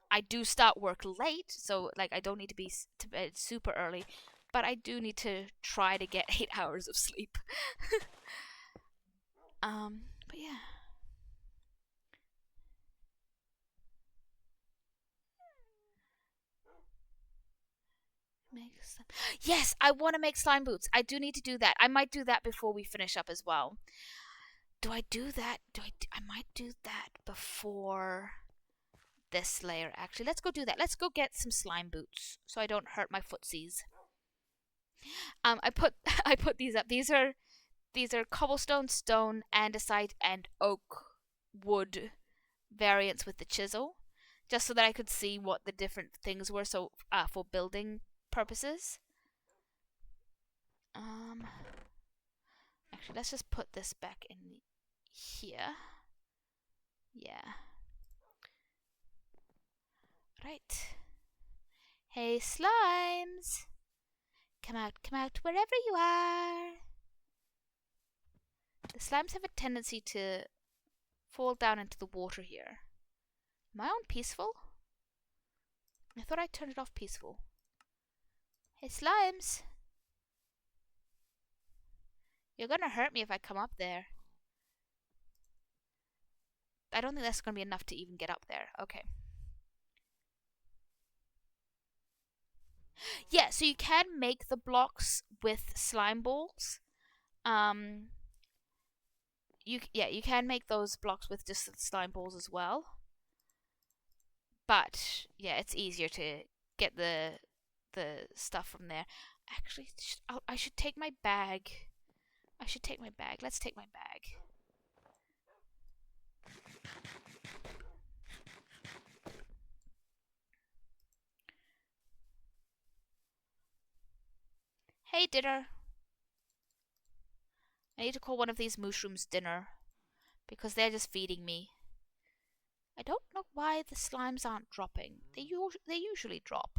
I do start work late, so like I don't need to be to bed super early, but I do need to try to get 8 hours of sleep. But yeah. Make slime. Yes, I want to make slime boots. I do need to do that. I might do that before we finish up as well. Do I do that? I might do that before this layer actually. Let's go do that. Let's go get some slime boots so I don't hurt my footsies. I put I put these up. These are cobblestone, stone, andesite, and oak wood variants with the chisel, just so that I could see what the different things were. So for building purposes. Actually, let's just put this back in here. Yeah. Right. Hey, slimes! Come out, wherever you are! The slimes have a tendency to fall down into the water here. Am I on peaceful? I thought I turned it off peaceful. Hey, slimes! You're gonna hurt me if I come up there. I don't think that's gonna be enough to even get up there. Okay. Yeah, so you can make the blocks with slime balls. You can make those blocks with just slime balls as well. But yeah, it's easier to get the stuff from there. Actually, I should take my bag. Let's take my bag. Hey, dinner. I need to call one of these mushrooms dinner because they're just feeding me. I don't know why the slimes aren't dropping. They usually drop.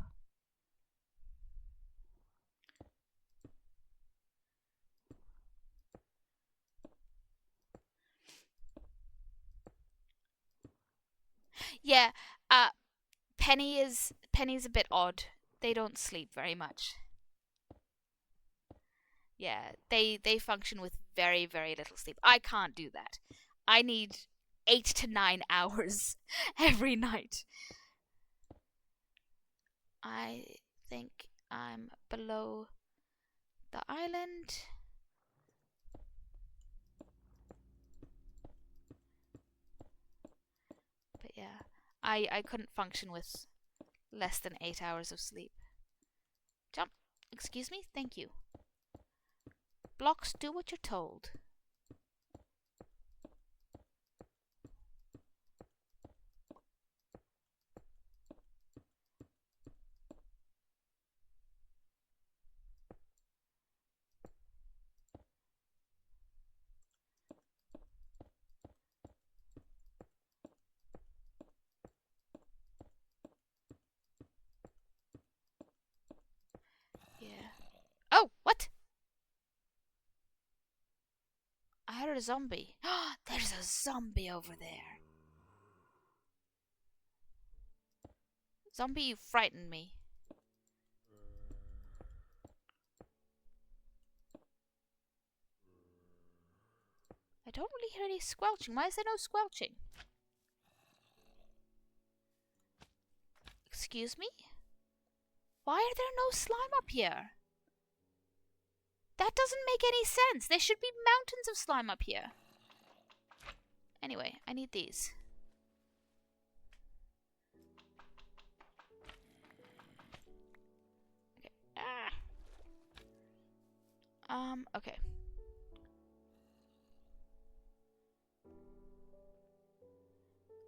Yeah, Penny's a bit odd. They don't sleep very much. Yeah, they function with very, very little sleep. I can't do that. I need 8 to 9 hours every night. I think I'm below the island. But yeah, I couldn't function with less than 8 hours of sleep. Jump. Excuse me? Thank you. Blocks, do what you're told. Yeah. Oh, what? I heard a zombie. There's a zombie over there. Zombie, you frightened me. I don't really hear any squelching. Why is there no squelching? Excuse me? Why are there no slime up here? That doesn't make any sense. There should be mountains of slime up here. Anyway, I need these. Okay. Okay.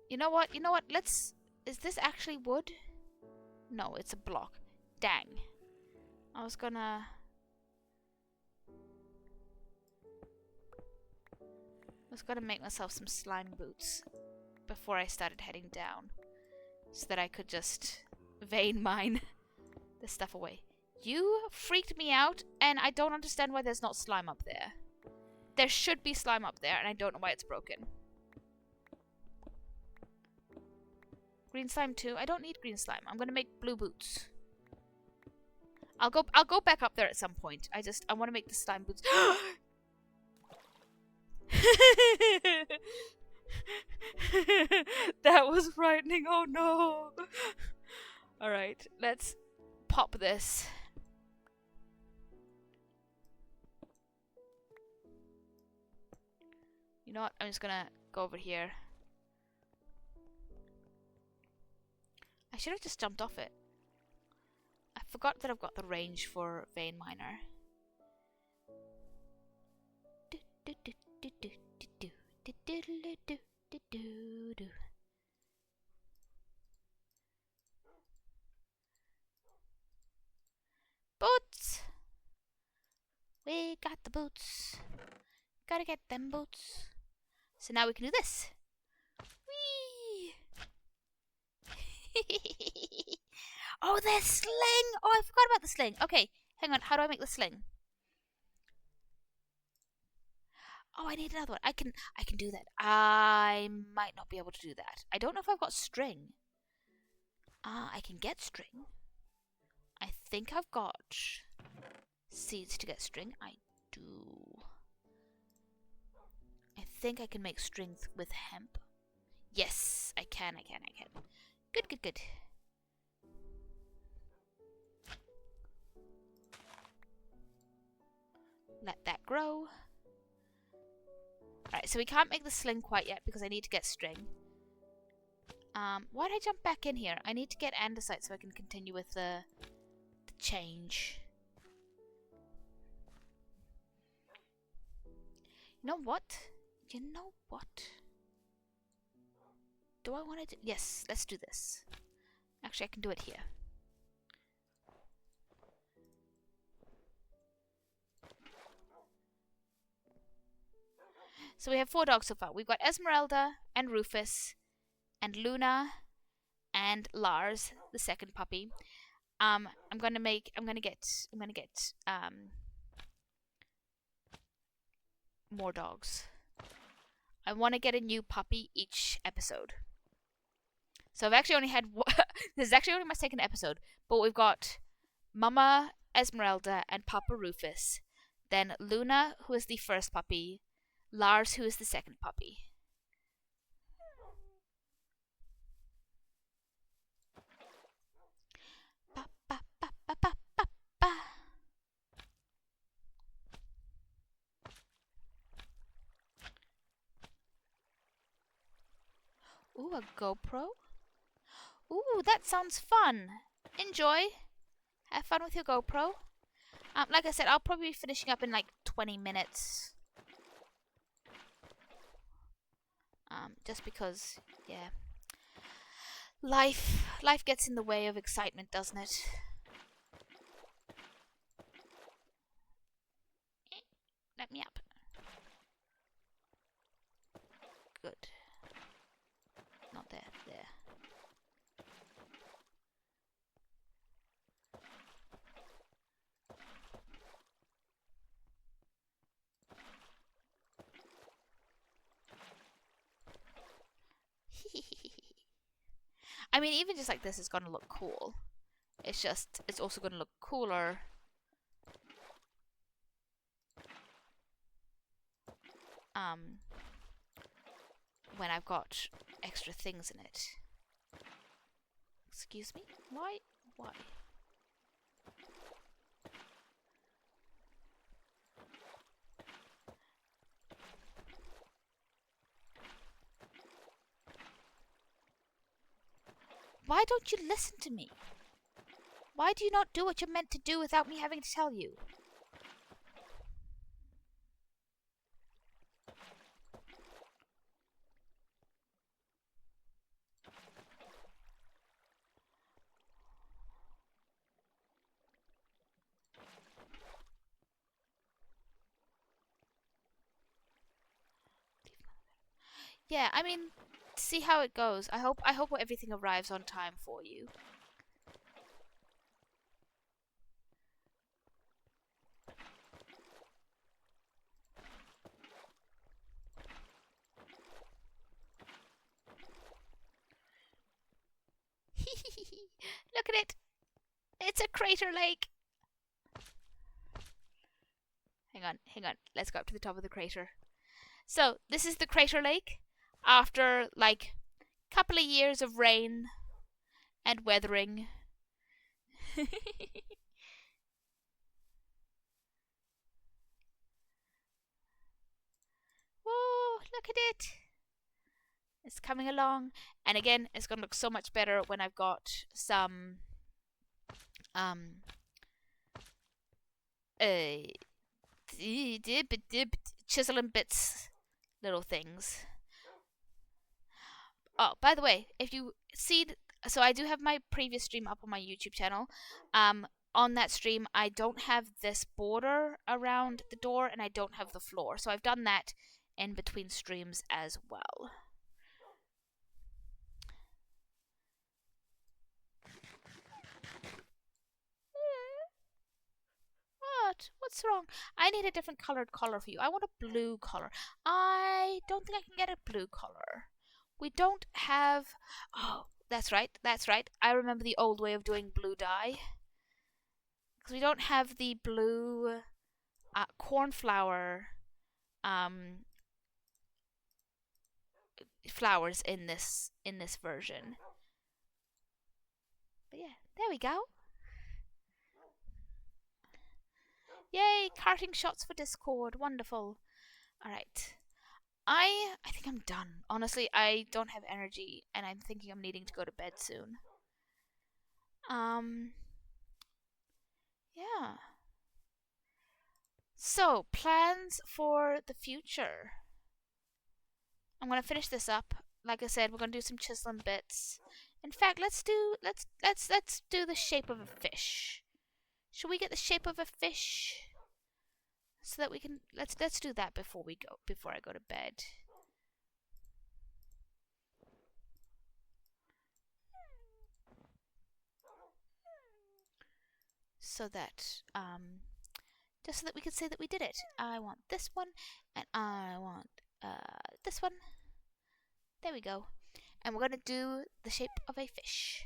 You know what? Let's... Is this actually wood? No, it's a block. Dang. I was gonna... make myself some slime boots before I started heading down, so that I could just vein mine this stuff away. You freaked me out, and I don't understand why there's not slime up there. There should be slime up there, and I don't know why it's broken. Green slime too? I don't need green slime. I'm gonna make blue boots. I'll go back up there at some point. I want to make the slime boots. That was frightening. Oh no. Alright, let's pop this. You know what? I'm just gonna go over here. I should have just jumped off it. I forgot that I've got the range for vein miner. Boots! We got the boots. Gotta get them boots. So now we can do this. Whee! Oh, the sling! Oh, I forgot about the sling. Okay, hang on. How do I make the sling? Oh, I need another one. I can do that. I might not be able to do that. I don't know if I've got string. I can get string. I think I've got seeds to get string. I do. I think I can make string with hemp. Yes, I can. Good. Let that grow. Alright, so we can't make the sling quite yet because I need to get string. Why did I jump back in here? I need to get andesite so I can continue with the change. You know what? Do I want to do... Yes, let's do this. Actually, I can do it here. So we have 4 dogs so far. We've got Esmeralda and Rufus and Luna and Lars, the second puppy. I'm gonna get more dogs. I want to get a new puppy each episode. So I've actually only had this is actually only my second episode, but we've got Mama Esmeralda and Papa Rufus, then Luna, who is the first puppy, Lars, who is the second puppy. Ooh, a GoPro? Ooh, that sounds fun. Enjoy. Have fun with your GoPro. Like I said, I'll probably be finishing up in like 20 minutes. Just because, yeah. Life gets in the way of excitement, doesn't it? Let me up. Good. Not there. There. I mean, even just like this is gonna look cool. It's also gonna look cooler when I've got extra things in it. Excuse me? Why? Why don't you listen to me? Why do you not do what you're meant to do without me having to tell you? Yeah, I mean, see how it goes. I hope everything arrives on time for you. Look at it. It's a crater lake. Hang on, hang on. Let's go up to the top of the crater. So, this is the crater lake after like couple of years of rain and weathering. Whoa, look at it. It's coming along. And again, it's going to look so much better when I've got some um uh chisel and bits little things. Oh, by the way, if you see, so I do have my previous stream up on my YouTube channel. On that stream, I don't have this border around the door, and I don't have the floor. So I've done that in between streams as well. What? What's wrong? I need a different colored collar for you. I want a blue color. I don't think I can get a blue color. We don't have. Oh, that's right. That's right. I remember the old way of doing blue dye. Because we don't have the blue cornflower flowers in this version. But yeah, there we go. Yay, carting shots for Discord. Wonderful. Alright. I think I'm done. Honestly, I don't have energy and I'm thinking I'm needing to go to bed soon. Yeah. So, plans for the future. I'm gonna finish this up. Like I said, we're gonna do some chiseling bits. In fact, let's do the shape of a fish. Should we get the shape of a fish? So that we can let's do that before I go to bed. So that just so that we can say that we did it. I want this one and I want this one. There we go. And we're going to do the shape of a fish.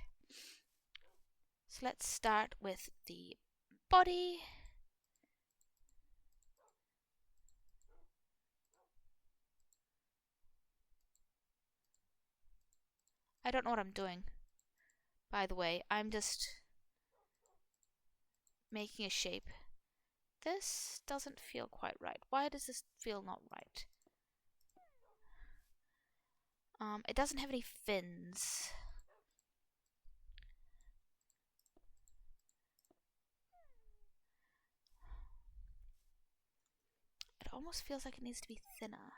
So let's start with the body. I don't know what I'm doing. By the way, I'm just making a shape. This doesn't feel quite right. Why does this feel not right? It doesn't have any fins. It almost feels like it needs to be thinner.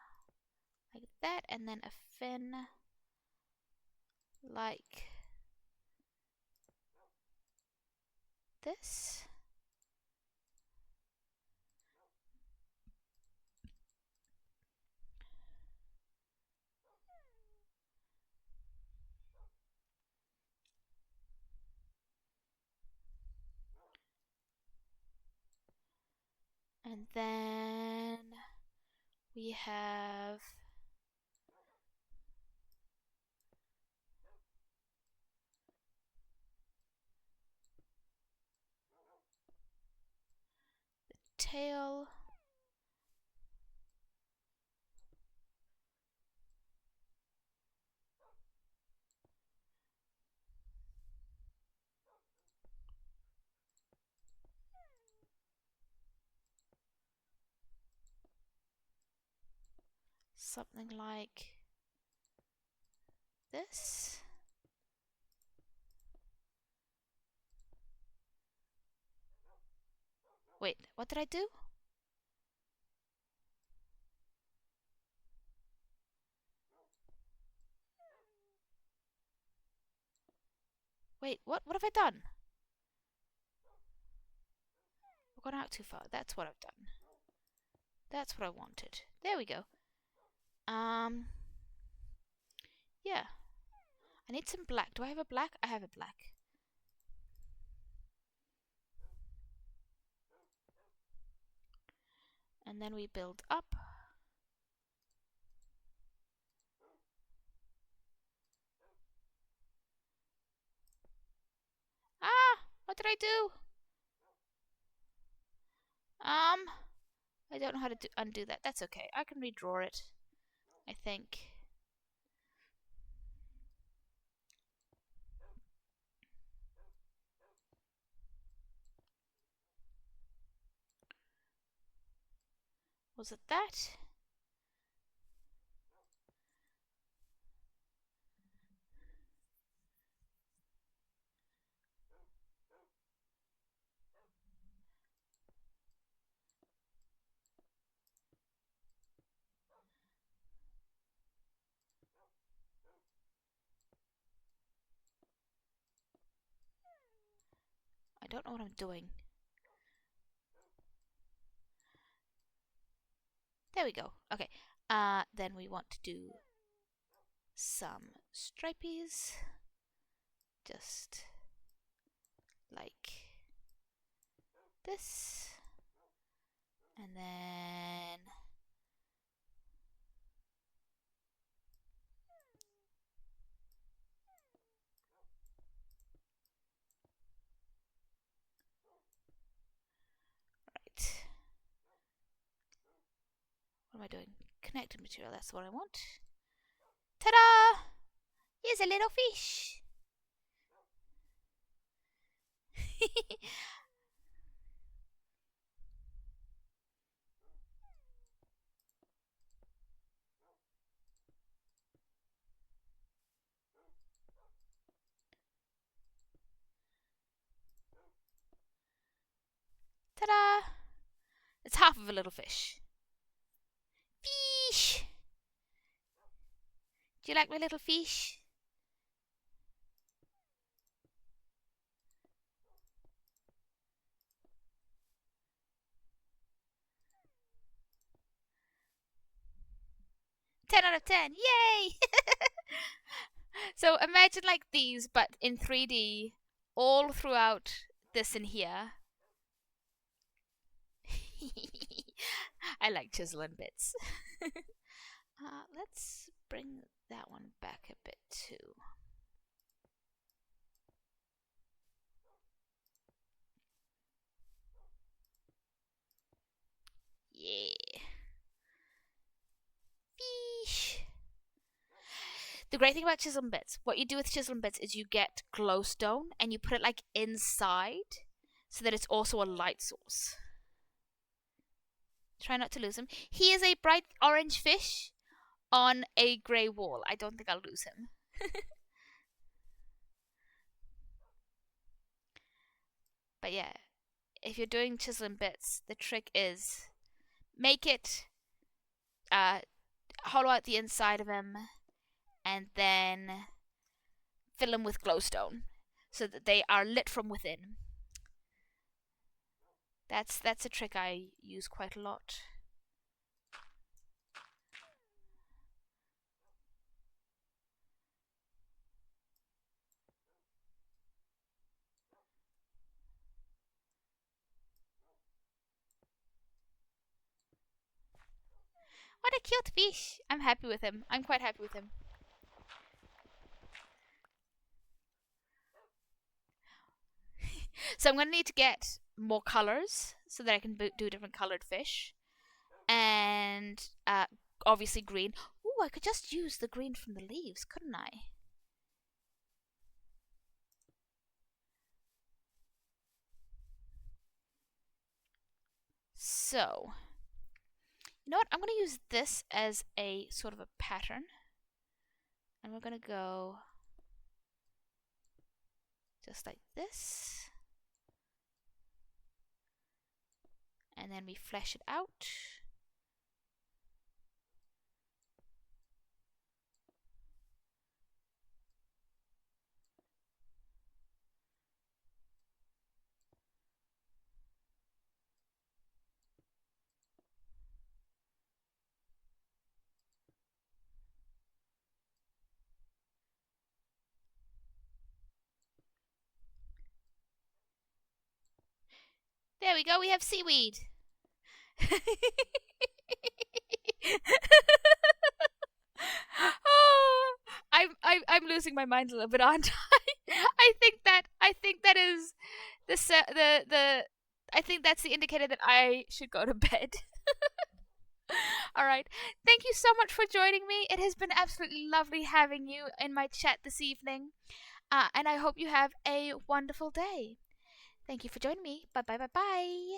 Like that, and then a fin like this. And then we have the tail. Something like this. Wait, what did I do? Wait, what have I done? I've gone out too far. That's what I've done. That's what I wanted. There we go. I need some black. Do I have a black? I have a black. And then we build up. Ah! What did I do? I don't know how to undo that. That's okay. I can redraw it, I think. Was it that? I don't know what I'm doing. There we go. Okay. Then we want to do some stripies. Just like this. And then right. What am I doing? Connected material, that's what I want. Ta-da! Here's a little fish. Ta-da! It's half of a little fish. Fish! Do you like my little fish? Ten out of 10. Yay! So imagine like these, but in 3D, all throughout this in here. I like chiseling bits. Let's bring that one back a bit too. Yeah. Fish. The great thing about chiseling bits, what you do with chiseling bits is you get glowstone and you put it like inside so that it's also a light source. Try not to lose him. He is a bright orange fish on a grey wall. I don't think I'll lose him. But yeah, if you're doing chiseling bits, the trick is make it hollow out the inside of him and then fill them with glowstone so that they are lit from within. That's a trick I use quite a lot. What a cute fish! I'm happy with him. I'm quite happy with him. So I'm going to need to get more colors so that I can do different colored fish. And obviously green. Ooh, I could just use the green from the leaves, couldn't I? So, you know what? I'm going to use this as a sort of a pattern. And we're going to go just like this. And then we flesh it out. There we go. We have seaweed. Oh, I'm losing my mind a little bit, aren't I? I think that is the I think that's the indicator that I should go to bed. All right. Thank you so much for joining me. It has been absolutely lovely having you in my chat this evening. And I hope you have a wonderful day. Thank you for joining me. Bye bye bye bye.